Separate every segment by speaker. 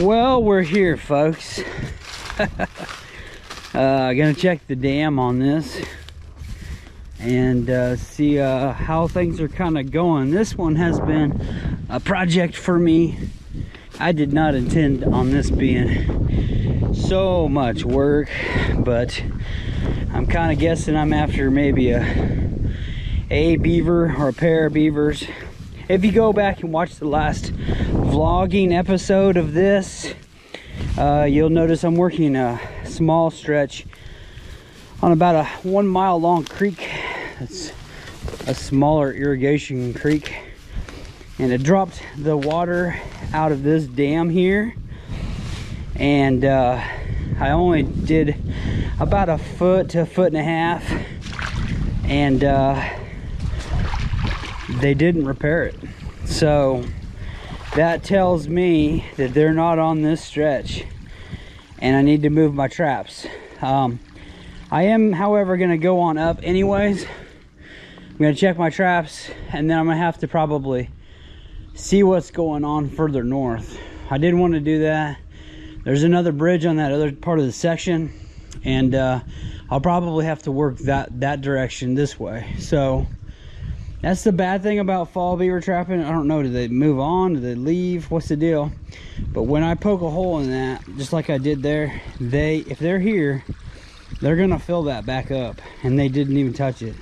Speaker 1: Well, we're here, folks. Gonna check the dam on this and see how things are kind of going. This one has been a project for me. I did not intend on this being so much work, but I'm kind of guessing I'm after maybe a beaver or a pair of beavers. If you go back and watch the last vlogging episode of this, you'll notice I'm working a small stretch on about a 1 mile long creek. It's a smaller irrigation creek, and it dropped the water out of this dam here, and I only did about a foot to a foot and a half, and they didn't repair it. So that tells me that they're not on this stretch and I need to move my traps. I am, however, going to go on up anyways. I'm going to check my traps, and then I'm going to have to probably see what's going on further north. I did want to do that. There's another bridge on that other part of the section, and I'll probably have to work that direction this way. So that's the bad thing about fall beaver trapping. I don't know, do they move on, do they leave, what's the deal? But when I poke a hole in that, just like I did there, if they're here, they're gonna fill that back up, and they didn't even touch it.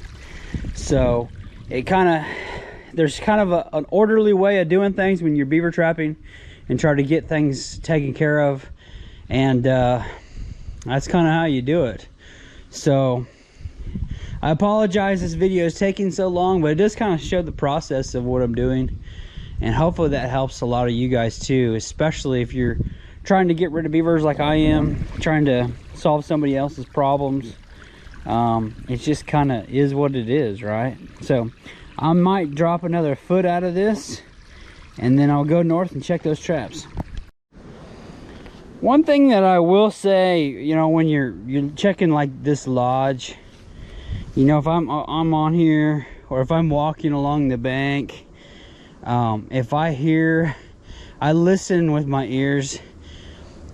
Speaker 1: So there's kind of an orderly way of doing things when you're beaver trapping and try to get things taken care of, and that's kind of how you do it. So I apologize this video is taking so long, but it does kind of show the process of what I'm doing, and hopefully that helps a lot of you guys too, especially if you're trying to get rid of beavers like I am, trying to solve somebody else's problems. It just kind of is what it is, right? So I might drop another foot out of this, and then I'll go north and check those traps. One thing that I will say, you know, when you're checking like this lodge, you know, if I'm on here, or if I'm walking along the bank, if I hear, I listen with my ears,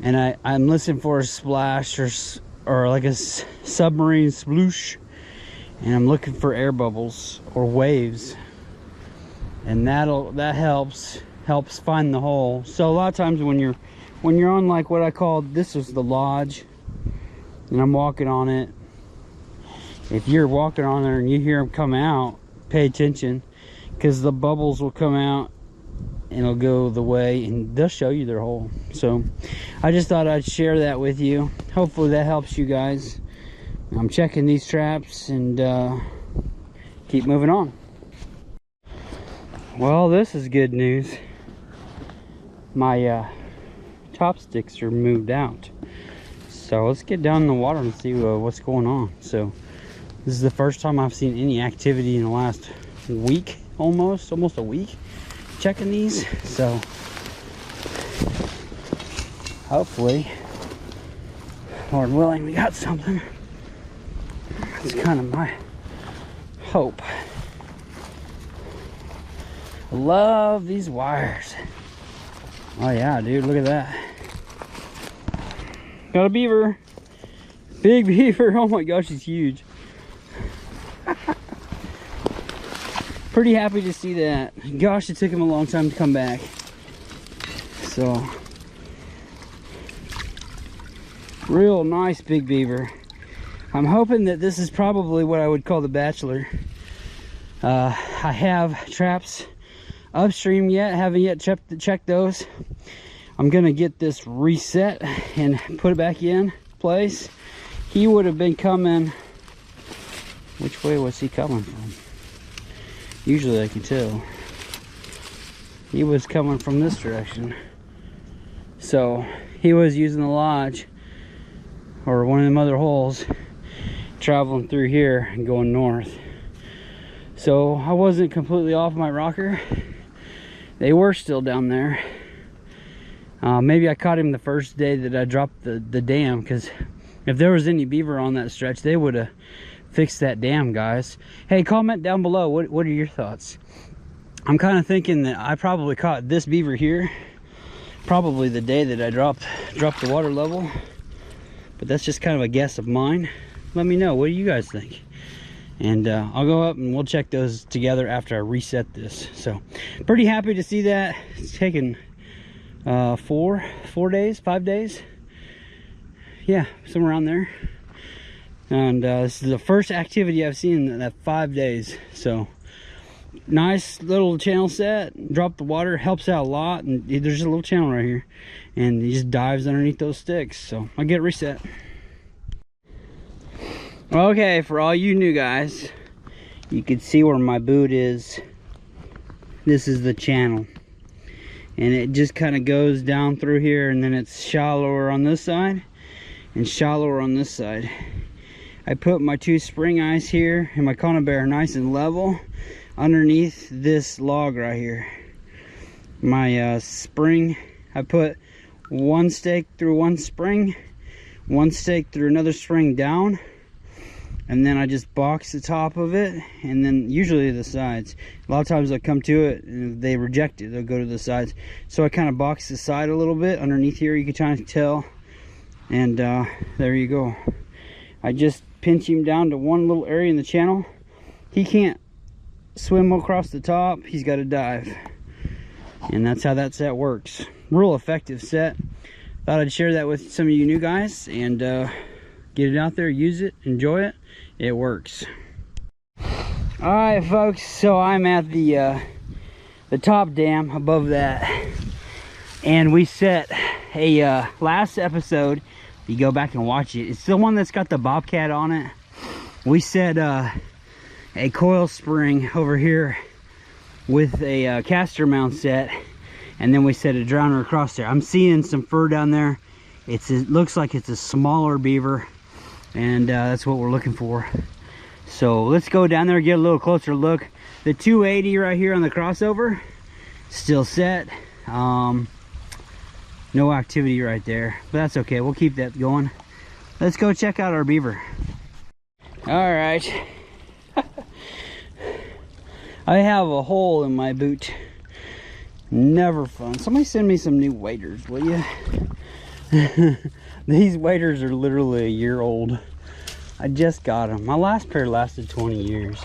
Speaker 1: and I'm listening for a splash or like a submarine sploosh, and I'm looking for air bubbles or waves, and that helps find the hole. So a lot of times when you're on, like what I called, this was the lodge, and I'm walking on it. If you're walking on there and you hear them come out, pay attention, because the bubbles will come out and it'll go the way, and they'll show you their hole. So I just thought I'd share that with you. Hopefully that helps you guys. I'm checking these traps and keep moving on. Well, this is good news. My top sticks are moved out. So let's get down in the water and see what's going on. So this is the first time I've seen any activity in the last week, almost a week, checking these. So hopefully, Lord willing, we got something. That's kind of my hope. I love these wires. Oh yeah, dude, look at that. Got a beaver. Big beaver. Oh my gosh, he's huge. Pretty happy to see that. Gosh, it took him a long time to come back. So real nice big beaver. I'm hoping that this is probably what I would call the bachelor. I have traps upstream yet, haven't yet checked those. I'm gonna get this reset and put it back in place. He would have been coming, which way was he coming from? Usually I can tell. He was coming from this direction. So he was using the lodge, or one of them other holes, traveling through here and going north. So I wasn't completely off my rocker. They were still down there. Maybe I caught him the first day that I dropped the dam, because if there was any beaver on that stretch, they would have fixed that dam, guys. Hey, comment down below, what are your thoughts? I'm kind of thinking that I probably caught this beaver here probably the day that I dropped the water level, but that's just kind of a guess of mine. Let me know, what do you guys think? And I'll go up and we'll check those together after I reset this. So pretty happy to see that. It's taken 5 days, yeah, somewhere around there. And this is the first activity I've seen in that 5 days. So nice little channel set. Drop the water, helps out a lot. And there's a little channel right here, and he just dives underneath those sticks. So I'll get reset. Okay, for all you new guys, you can see where my boot is. This is the channel, and it just kind of goes down through here, and then it's shallower on this side and shallower on this side. I put my 2 spring eyes here and my conibear nice and level underneath this log right here. My spring, I put 1 stake through 1 spring, 1 stake through another spring down, and then I just box the top of it, and then usually the sides. A lot of times I come to it and if they reject it, they'll go to the sides. So I kind of box the side a little bit underneath here, you can kind of tell. And there you go. I just pinch him down to one little area in the channel. He can't swim across the top, he's got to dive. And that's how that set works. Real effective set. Thought I'd share that with some of you new guys, and get it out there, use it, enjoy it. It works. All right, folks, so I'm at the top dam above that, and we set a last episode. If you go back and watch it, it's the one that's got the bobcat on it. We set a coil spring over here with a caster mount set, and then we set a drowner across there. I'm seeing some fur down there. It looks like it's a smaller beaver, and that's what we're looking for. So let's go down there and get a little closer look. The 280 right here on the crossover, still set. No activity right there, but that's okay, we'll keep that going. Let's go check out our beaver. All right. I have a hole in my boot. Never fun. Somebody send me some new waders, will you? These waders are literally a year old. I just got them. My last pair lasted 20 years.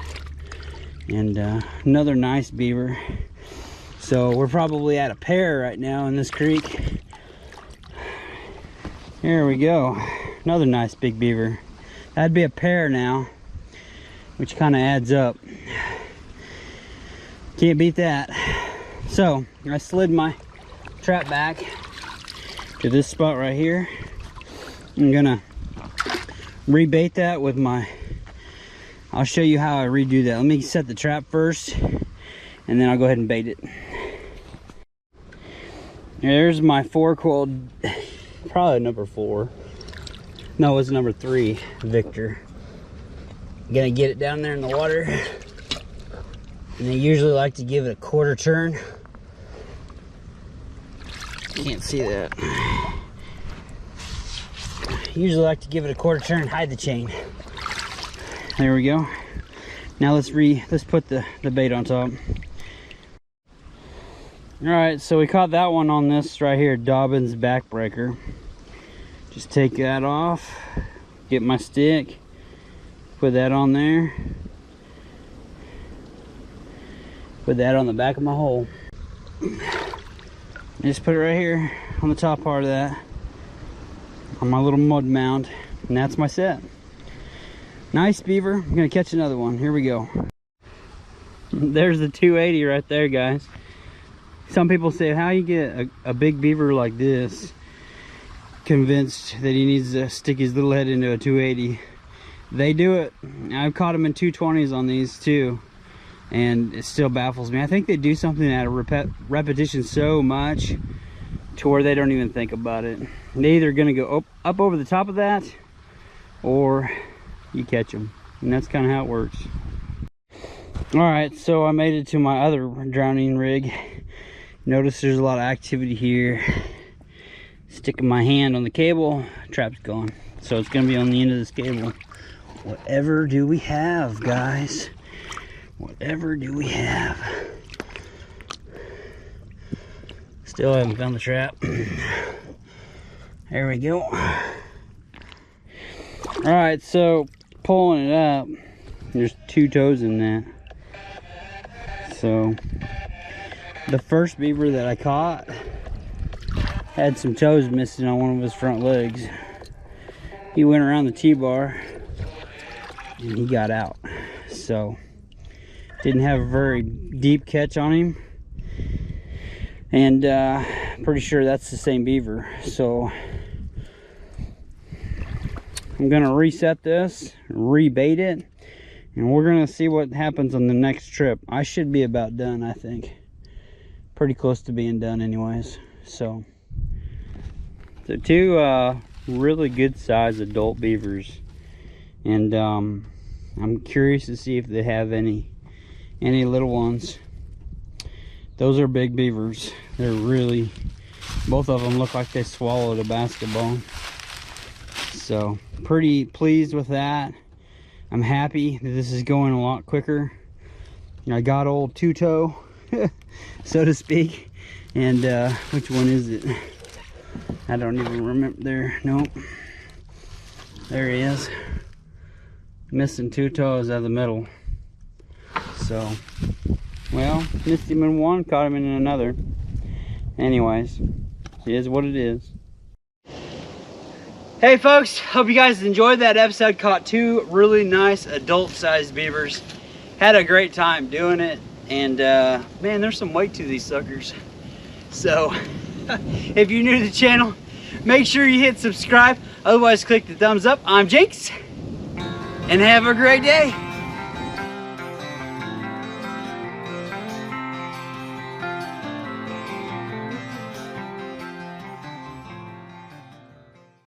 Speaker 1: And another nice beaver. So we're probably at a pair right now in this creek. There we go. Another nice big beaver. That'd be a pair now, which kind of adds up. Can't beat that. So I slid my trap back to this spot right here. I'm gonna rebait that with my, I'll show you how I redo that. Let me set the trap first, and then I'll go ahead and bait it. There's my 4-coiled, probably number 4. No, it's number 3, Victor. Gonna get it down there in the water. And they usually like to give it a 1/4 turn. Can't see that. Usually like to give it a 1/4 turn, hide the chain. There we go. Now let's put the bait on top. All right, so we caught that one on this right here, Dobbin's backbreaker. Just take that off, get my stick, put that on there, put that on the back of my hole. Just put it right here on the top part of that, on my little mud mound, and that's my set. Nice beaver. I'm gonna catch another one. Here we go. There's the 280 right there, guys. Some people say, how you get a big beaver like this convinced that he needs to stick his little head into a 280. They do it. I've caught him in 220s on these too, and it still baffles me. I think they do something at a repetition so much to where they don't even think about it. They're either gonna go up over the top of that, or you catch them, and that's kind of how it works. All right, so I made it to my other drowning rig. Notice there's a lot of activity here. Sticking my hand on the cable, trap's gone. So it's gonna be on the end of this cable. Whatever do we have, guys? Whatever do we have? Let's Still haven't found the trap. There we go. Alright, so pulling it up, there's 2 toes in that. So the first beaver that I caught had some toes missing on one of his front legs. He went around the T-bar and he got out. So didn't have a very deep catch on him, and pretty sure that's the same beaver. So I'm gonna reset this, rebait it, and we're gonna see what happens on the next trip. I should be about done, I think. Pretty close to being done anyways. So 2 really good sized adult beavers, and I'm curious to see if they have any little ones. Those are big beavers. They're really, both of them look like they swallowed a basketball. So pretty pleased with that. I'm happy that this is going a lot quicker. I got old 2-toe so to speak, and which one is it? I don't even remember. There, nope, there he is, missing 2 toes out of the middle. So, well, missed him in one, caught him in another. Anyways, it is what it is. Hey folks, hope you guys enjoyed that episode. Caught 2 really nice adult sized beavers. Had a great time doing it, and man, there's some weight to these suckers. So if you're new to the channel, make sure you hit subscribe. Otherwise, click the thumbs up. I'm Jinx, and have a great day.